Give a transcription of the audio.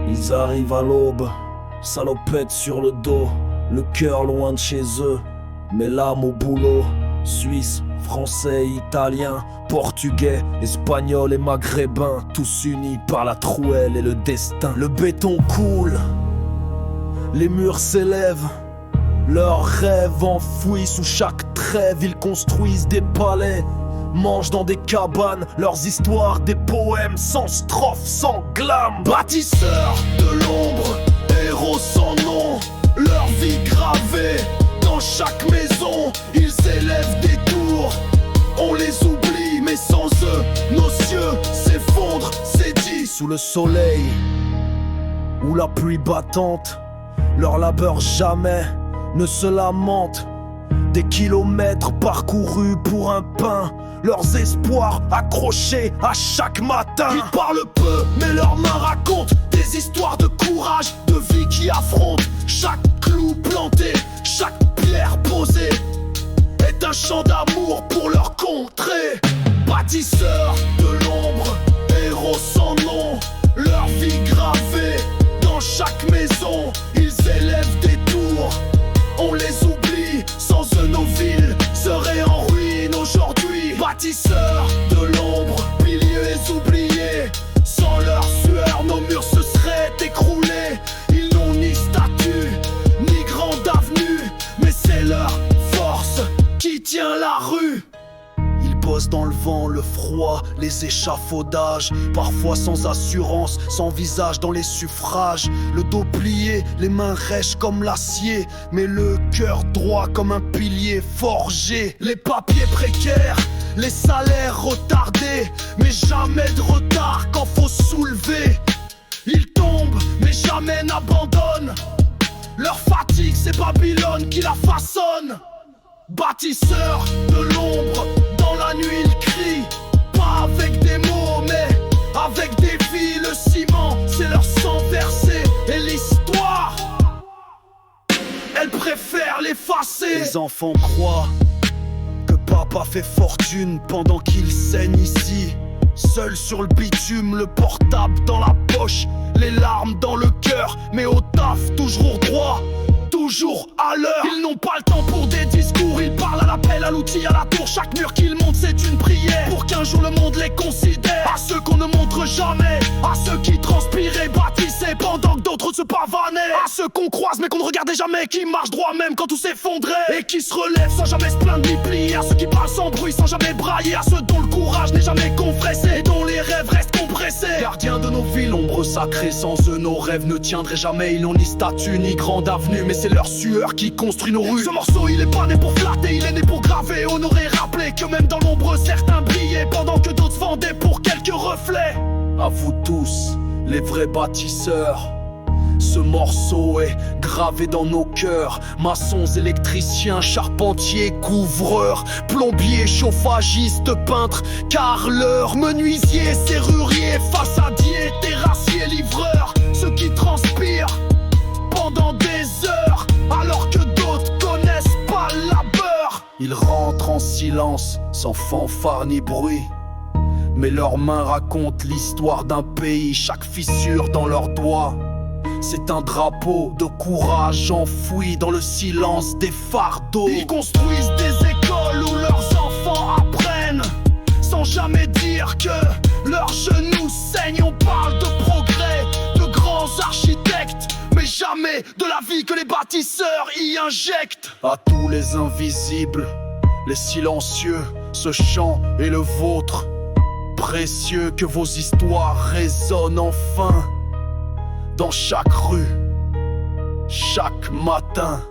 Ils arrivent à l'aube, salopette sur le dos, le cœur loin de chez eux, mais l'âme au boulot. Suisse, français, italien, portugais, espagnol et maghrébin, tous unis par la trouelle et le destin. Le béton coule, les murs s'élèvent, leurs rêves enfouis sous chaque trêve. Ils construisent des palais, mangent dans des cabanes, leurs histoires des poèmes sans strophe, sans glam. Bâtisseurs de l'ombre, héros sans nom, leur vie gravée dans chaque maison. Ils élèvent des tours, on les oublie, mais sans eux, nos cieux s'effondrent, c'est dit. Sous le soleil ou la pluie battante, leur labeur jamais ne se lamente. Des kilomètres parcourus pour un pain, leurs espoirs accrochés à chaque matin. Ils parlent peu, mais leurs mains racontent des histoires de courage, de vie qui affrontent. Chaque clou planté, chaque pierre posée est un chant d'amour pour leur contrée. Bâtisseurs de l'ombre, héros sans nom, leur vie gravée dans chaque maison. Ils élèvent des tours, on les oublie, sans eux nos villes seraient en ruine aujourd'hui. Bâtisseurs de l'ombre, piliers oubliés, sans leur sueur nos murs se seraient écroulés. Ils n'ont ni statut, ni grande avenue, mais c'est leur force qui tient la rue. Ils bossent dans le vent, le froid, les échafaudages, parfois sans assurance, sans visage dans les suffrages. Le dos plié, les mains rêches comme l'acier, mais le cœur droit comme un pilier forgé. Les papiers précaires, les salaires retardés, mais jamais de retard quand faut soulever. Ils tombent, mais jamais n'abandonnent. Leur fatigue, c'est Babylone qui la façonne. Bâtisseurs de l'ombre, dans la nuit ils crient, pas avec des mots mais avec des vies. Le ciment, c'est leur sang versé, et l'histoire, elle préfère l'effacer. Les enfants croient que papa fait fortune pendant qu'il saigne ici. Seul sur le bitume, le portable dans la poche, les larmes dans le cœur, mais au taf toujours droit, toujours à l'heure. Ils n'ont pas le temps pour des discours, ils parlent à l'appel, à l'outil, à la tour. Chaque mur qu'ils montent c'est une prière, pour qu'un jour le monde les considère. À ceux qu'on ne montre jamais, à ceux qui transpiraient, bâtissaient pendant que d'autres se pavanaient. À ceux qu'on croise mais qu'on ne regardait jamais, qui marchent droit même quand tout s'effondrait, et qui se relèvent sans jamais se plaindre ni plier. À ceux qui parlent sans bruit, sans jamais brailler, à ceux dont le courage n'est jamais compressé, et dont les rêves restent compressés. Gardiens de nos villes, ombre sacrée, sans eux nos rêves ne tiendraient jamais. Ils n'ont ni statut ni grande avenue, mais c'est leur sueur qui construit nos rues. Ce morceau il est pas né pour flatter, il est né pour graver, honorer, rappeler que même dans l'ombre certains brillaient, pendant que d'autres vendaient pour quelques reflets. À vous tous, les vrais bâtisseurs, ce morceau est gravé dans nos cœurs. Maçons, électriciens, charpentiers, couvreurs, plombiers, chauffagistes, peintres, carreleurs, menuisiers, serruriers, façadiers, terrassiers, livreurs. Ceux qui transpirent pendant des heures, alors que d'autres connaissent pas le labeur. Ils rentrent en silence, sans fanfare ni bruit, mais leurs mains racontent l'histoire d'un pays. Chaque fissure dans leurs doigts, c'est un drapeau de courage enfoui dans le silence des fardeaux. Ils construisent des écoles où leurs enfants apprennent, sans jamais dire que leurs genoux saignent. On parle de progrès, de grands architectes, mais jamais de la vie que les bâtisseurs y injectent. À tous les invisibles, les silencieux, ce chant est le vôtre. Précieux que vos histoires résonnent enfin dans chaque rue, chaque matin.